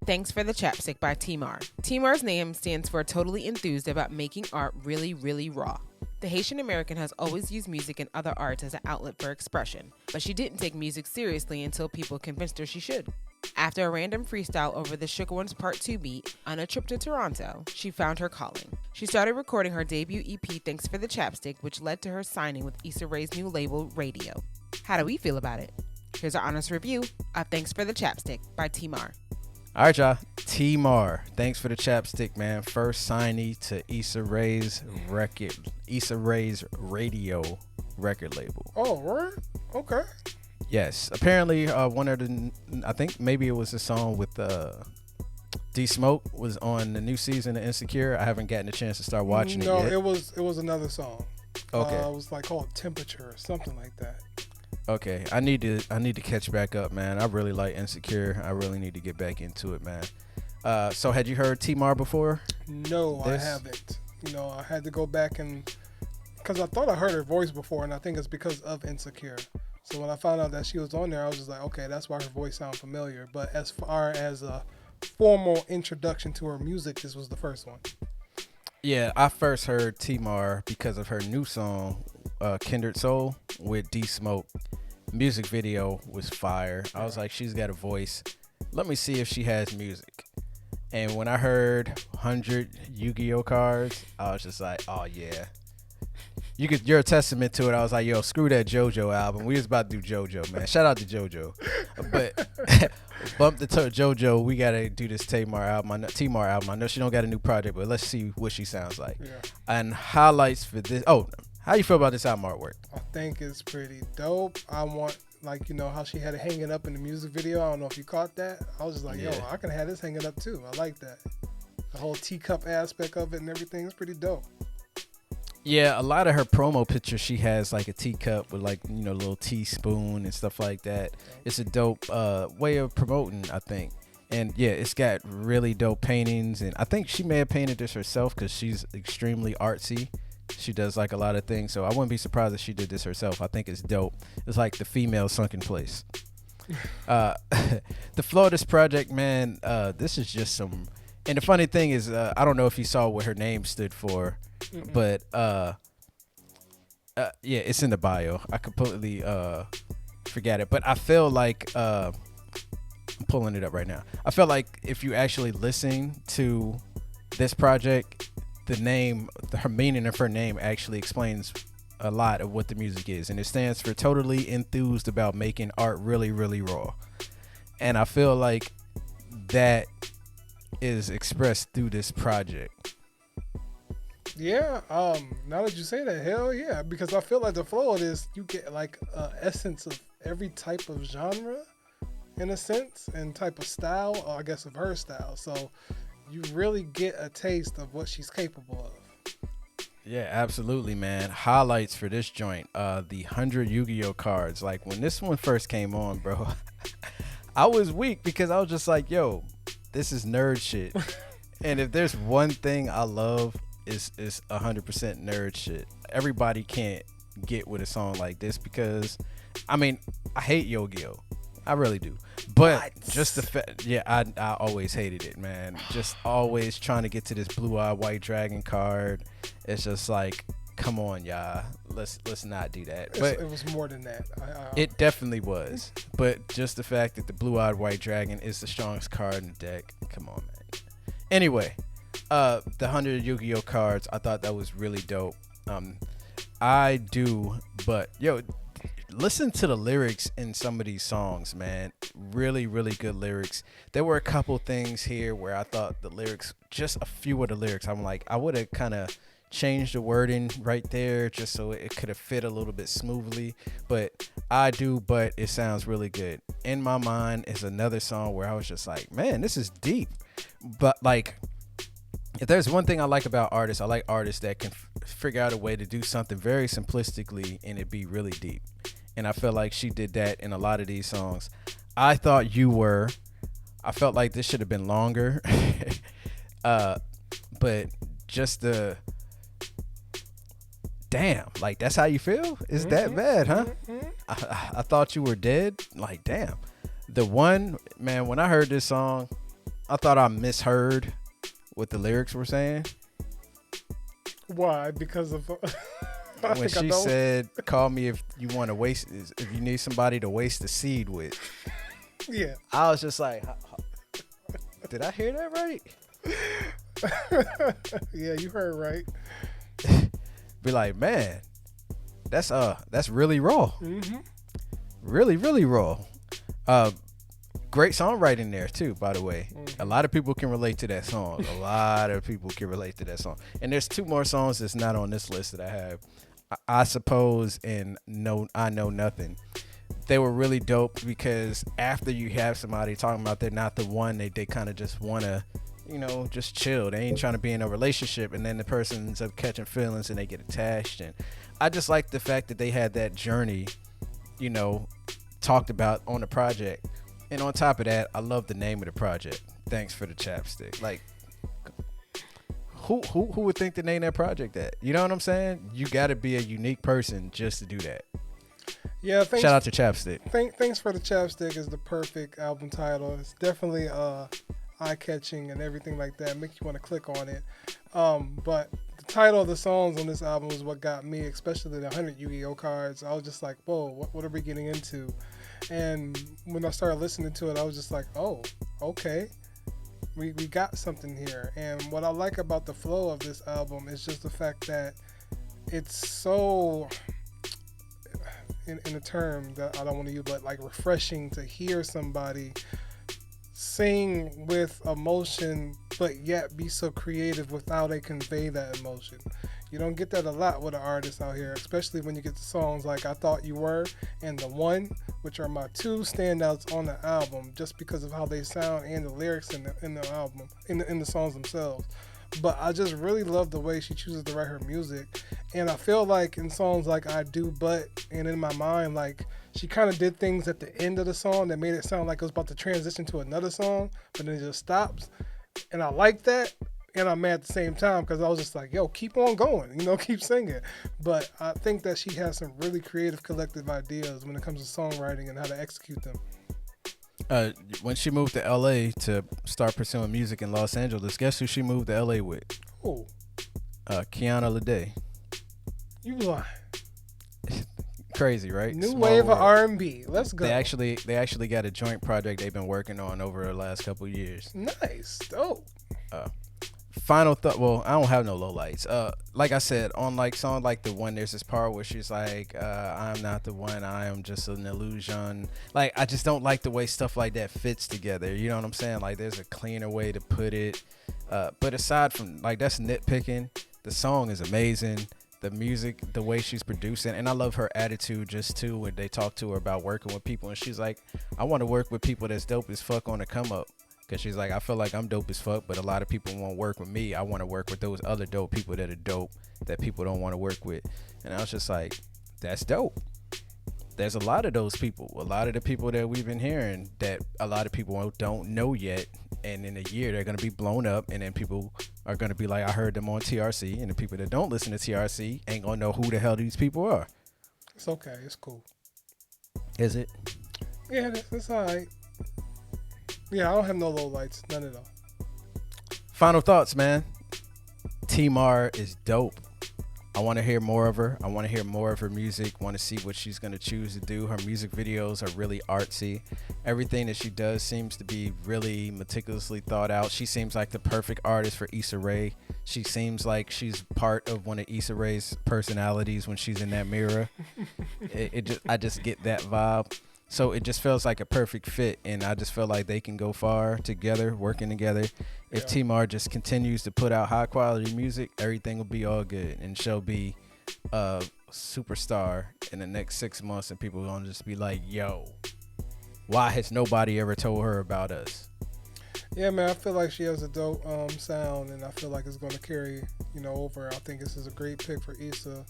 Thanks for the Chapstick by TeaMarrr. TeaMarr's name stands for totally enthused about making art really, really raw. The Haitian American has always used music and other arts as an outlet for expression, but she didn't take music seriously until people convinced her she should. After a random freestyle over the Ones Pt.2 beat on a trip to Toronto, she found her calling. She started recording her debut EP Thanks for the Chapstick, which led to her signing with Issa Rae's new label, Raedio. How do we feel about it? Here's our honest review of Thanks for the Chapstick by TeaMarrr. All right, y'all. TeaMarrr. Thanks for the Chapstick, man. First signee to Issa Rae's Raedio record label. Oh, right? Okay. Yes. Apparently, one of the, I think maybe it was a song with D Smoke was on the new season of Insecure. I haven't gotten a chance to start watching it yet. No, it was another song. Okay. It was like called Temperature or something like that. Okay, I need to catch back up, man. I really like Insecure. I really need to get back into it, man. So had you heard TeaMarrr before? No, I haven't. I had to go back because I thought I heard her voice before, and I think it's because of Insecure. So when I found out that she was on there, I was just like, okay, that's why her voice sounds familiar. But as far as a formal introduction to her music, this was the first one. Yeah, I first heard TeaMarrr because of her new song, Kindred Soul, with D Smoke. Music video was fire. I was like, she's got a voice. Let me see if she has music. And when I heard 100 Yu-Gi-Oh cards, I was just like, oh yeah. You're a testament to it. I was like, yo, screw that JoJo album. We was about to do JoJo, man. Shout out to JoJo. But bump the JoJo. We gotta do this TeaMarrr album. I know she don't got a new project, but let's see what she sounds like. Yeah. And highlights for this. Oh, how you feel about this album artwork? I think it's pretty dope. I want, how she had it hanging up in the music video. I don't know if you caught that. I was just like, yo, I can have this hanging up too. I like that. The whole teacup aspect of it and everything is pretty dope. Yeah, a lot of her promo pictures, she has like a teacup with little teaspoon and stuff like that. It's a dope way of promoting, I think. And yeah, it's got really dope paintings. And I think she may have painted this herself because she's extremely artsy. She does like a lot of things. So I wouldn't be surprised if she did this herself. I think it's dope. It's like the female sunken place. The flow of this project, man, this is just some. And the funny thing is, I don't know if you saw what her name stood for. But yeah, it's in the bio. I completely forgot it. But I feel like I'm pulling it up right now. I feel like if you actually listen to this project, her meaning of her name actually explains a lot of what the music is, and it stands for totally enthused about making art really, really raw. And I feel like that is expressed through this project. Yeah, now that you say that, hell yeah, because I feel like the flow of this, you get like essence of every type of genre in a sense and type of style, or I guess of her style. So you really get a taste of what she's capable of. Yeah, absolutely, man. Highlights for this joint, the 100 Yu-Gi-Oh cards. Like when this one first came on, bro, I was weak because I was just like, yo, this is nerd shit. And if there's one thing I love, is 100% nerd shit. Everybody can't get with a song like this because, I mean, I hate Yu-Gi-Oh. I really do. But just the fact, yeah, I always hated it, man. Just always trying to get to this blue-eyed white dragon card. It's just like, come on, y'all. Let's not do that. But it was more than that. It definitely was. But just the fact that the blue-eyed white dragon is the strongest card in the deck. Come on, man. Anyway, the 100 Yu-Gi-Oh cards, I thought that was really dope. I do, but yo, listen to the lyrics in some of these songs, man. Really, really good lyrics. There were a couple things here where I thought the lyrics, just a few of the lyrics, I'm like, I would have kind of changed the wording right there just so it could have fit a little bit smoothly. But it sounds really good. In My Mind is another song where I was just like, man, this is deep. But like, if there's one thing I like about artists, I like artists that can figure out a way to do something very simplistically and it be really deep. And I feel like she did that in a lot of these songs. I thought I felt like this should have been longer. But just damn, like that's how you feel? Is that bad, huh? I thought you were dead. Like, damn. The one, man, when I heard this song, I thought I misheard what the lyrics were saying. Why? Because of When she said, "Call me if you want to waste, if you need somebody to waste the seed with." Yeah. I was just like, did I hear that right? Yeah, you heard right. Be like, man, that's really raw. Mm-hmm. Really, really raw. Great songwriting there too, by the way. Mm-hmm. A lot of people can relate to that song. And there's 2 more songs that's not on this list that I have. I suppose and I know nothing. They were really dope because after you have somebody talking about they're not the one, they kind of just want to, just chill. They ain't trying to be in a relationship, and then the person ends up catching feelings and they get attached. And I just like the fact that they had that journey, talked about on the project. And on top of that, I love the name of the project. Thanks for the chapstick. Like, who would think to name that project that? You know what I'm saying? You got to be a unique person just to do that. Yeah. Shout out to Chapstick. Thanks for the Chapstick is the perfect album title. It's definitely eye-catching and everything like that. Make you want to click on it. But the title of the songs on this album is what got me, especially the 100 Yu-Gi-Oh cards. I was just like, whoa, what are we getting into? And when I started listening to it, I was just like, oh, okay. We got something here. And what I like about the flow of this album is just the fact that it's so, in a term that I don't want to use, but like refreshing to hear somebody sing with emotion, but yet be so creative with how they convey that emotion. You don't get that a lot with an artist out here, especially when you get to songs like I Thought You Were and The One, which are my 2 standouts on the album just because of how they sound and the lyrics in the album, in the songs themselves. But I just really love the way she chooses to write her music. And I feel like in songs like I Do But and In My Mind, like she kind of did things at the end of the song that made it sound like it was about to transition to another song, but then it just stops. And I like that. And I'm mad at the same time because I was just like, yo, keep on going, keep singing. But I think that she has some really creative collective ideas when it comes to songwriting and how to execute them. When she moved to LA to start pursuing music in Los Angeles, guess who she moved to LA with? Oh. Kiana Lede. You lying. Crazy, right? New Small wave world. of R&B. Let's go. They actually got a joint project they've been working on over the last couple years. Nice. Dope. Final thought. Well, I don't have no lowlights. Like I said, on like song like The One, there's this part where she's like, "I'm not the one. I am just an illusion." Like, I just don't like the way stuff like that fits together. You know what I'm saying? Like, there's a cleaner way to put it. But aside from like that's nitpicking, the song is amazing. The music, the way she's producing, and I love her attitude just too when they talk to her about working with people, and she's like, "I want to work with people that's dope as fuck on the come up." Because she's like, I feel like I'm dope as fuck, but a lot of people won't work with me. I want to work with those other dope people that are dope that people don't want to work with. And I was just like, that's dope. There's a lot of those people. A lot of the people that we've been hearing that a lot of people don't know yet. And in a year, they're going to be blown up. And then people are going to be like, I heard them on TRC. And the people that don't listen to TRC ain't going to know who the hell these people are. It's okay. It's cool. Is it? Yeah, it's all right. Yeah, I don't have no low lights. None at all. Final thoughts, man. TeaMarrr is dope. I want to hear more of her. I want to hear more of her music. Want to see what she's going to choose to do. Her music videos are really artsy. Everything that she does seems to be really meticulously thought out. She seems like the perfect artist for Issa Rae. She seems like she's part of one of Issa Rae's personalities when she's in that mirror. I just get that vibe. So it just feels like a perfect fit, and I just feel like they can go far together, working together. If TeaMarrr just continues to put out high quality music, everything will be all good, and she'll be a superstar in the next 6 months, and people are gonna just be like, yo, why has nobody ever told her about us? Yeah, man, I feel like she has a dope sound, and I feel like it's gonna carry, over. I think this is a great pick for Issa.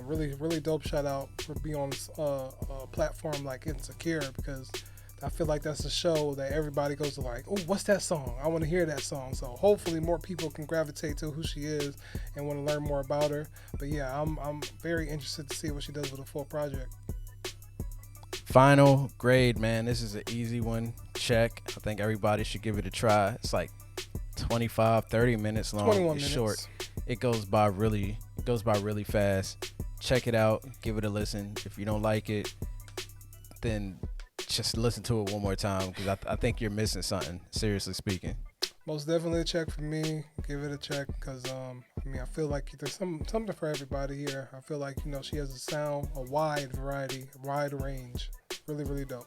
Really, really dope shout out for being on a platform like Insecure, because I feel like that's a show that everybody goes to like, oh, what's that song? I want to hear that song. So hopefully more people can gravitate to who she is and want to learn more about her. But yeah, I'm very interested to see what she does with a full project. Final grade, man. This is an easy one. Check. I think everybody should give it a try. It's like 25, 30 minutes long. 21 It's minutes. short. It goes by really fast. Check it out. Give it a listen. If you don't like it, then just listen to it one more time, because I think you're missing something, seriously speaking. Most definitely a check for me. Give it a check because, I feel like there's something for everybody here. I feel like, she has a sound, a wide variety, a wide range. Really, really dope.